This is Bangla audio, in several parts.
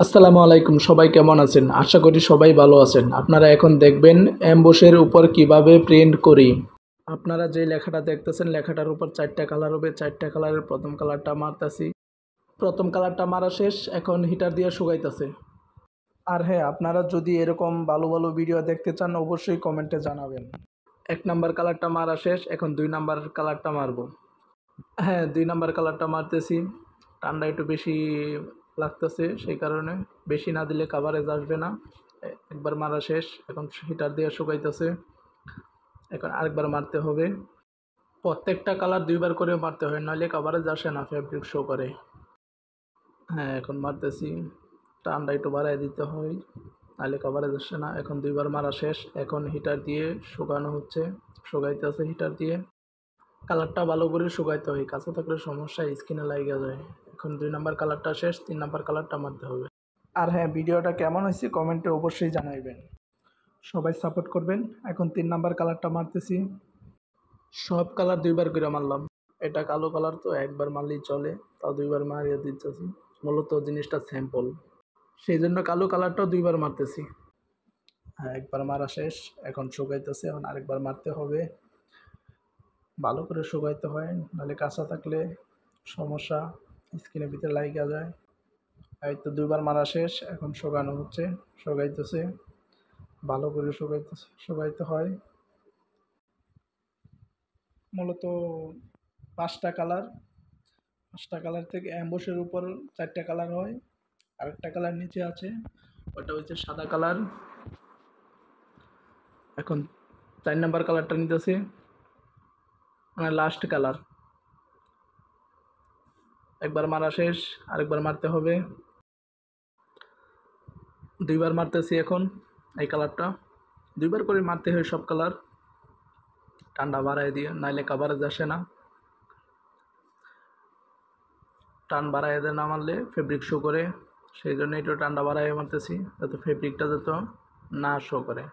আসসালামু আলাইকুম, সবাই কেমন আছেন? আশা করি সবাই ভালো আছেন। আপনারা এখন দেখবেন অ্যাম্বুশের উপর কিভাবে প্রিন্ট করি। আপনারা যে লেখাটা দেখতেছেন লেখাটার উপর 4টা কালার হবে। 4টা কালারের প্রথম কালারটা মারতাছি। প্রথম কালারটা মারা শেষ, এখন হিটার দিয়ে শুকাইতেছে। আর হ্যাঁ, আপনারা যদি এরকম ভালো ভালো ভিডিও দেখতে চান অবশ্যই কমেন্টে জানাবেন। 1 নাম্বার কালারটা মারা শেষ, এখন 2 নাম্বার কালারটা মারবো। হ্যাঁ, 2 নাম্বার কালারটা মারতেছি। ঠান্ডা একটু বেশি লাগতেছে, সেই কারণে বেশি না দিলে কাভারেজ আসবে না। একবার মারা শেষ, এখন হিটার দিয়ে শুকাইতেছে। এখন আরেকবার মারতে হবে। প্রত্যেকটা কালার 2 বার করে মারতে হয়, নইলে কাভারেজ আসে না, ফেব্রিক শো করে। হ্যাঁ, এখন মারতেছি। ঠান্ডা একটু বাড়ায় দিতে হয়, নাহলে কাভারেজ আসে না। এখন 2 বার মারা শেষ, এখন হিটার দিয়ে শুকানো হচ্ছে, শুকাইতেছে হিটার দিয়ে। কালারটা ভালো করে শুকাইতে হয়, কাঁচা থাকলে সমস্যা, স্কিনে লাইগা যায়। এখন 2 নাম্বার কালারটা শেষ, 3 নাম্বার কালারটা মারতে হবে। আর হ্যাঁ, ভিডিওটা কেমন হয়েছে কমেন্টে অবশ্যই জানাইবেন। সবাই সাপোর্ট করবেন। এখন 3 নাম্বার কালারটা মারতেছি। সব কালার 2 বার করে মারলাম। এটা কালো কালার তো একবার মারলেই চলে, তাও 2 বার মারিয়ে দিতেছি। মূলত জিনিসটা স্যাম্পল, সেই জন্য কালো কালারটাও 2 বার মারতেছি। হ্যাঁ, একবার মারা শেষ, এখন শুকাইতেছে, এখন আরেকবার মারতে হবে। ভালো করে শুকাইতে হয়, নাহলে কাঁচা থাকলে সমস্যা, স্কিনের ভিতরে লাইগা যায়। এই তো 2 বার মারা শেষ, এখন শুকানো হচ্ছে, শুকাইতেছে। ভালো করে শুকাইতে হয়। মূলত 5টা কালার, 5টা কালার থেকে অ্যাম্বুশের উপর 4টা কালার হয়। আরেকটা কালার নিচে আছে, ওটা হচ্ছে সাদা কালার। এখন 4 নাম্বার কালারটা নিতেছি, মানে লাস্ট কালার। একবার মারা শেষ, আরেকবার মারতে হবে। 2 বার মারতেছি এখন এই কালারটা। 2 বার করে মারতে হয় সব কালার, ঠান্ডা বাড়ায় দিয়ে, নাইলে কাভারেজ আসে না। টান বাড়ায় দিয়ে না মারলে ফেব্রিক শো করে, সেই জন্য একটু ঠান্ডা বাড়ায় মারতেছি, যাতে ফেব্রিকটা যত না শো করে।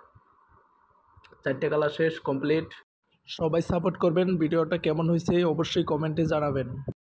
4টে কালার শেষ, কমপ্লিট। সবাই সাপোর্ট করবেন। ভিডিওটা কেমন হয়েছে অবশ্যই কমেন্টে জানাবেন।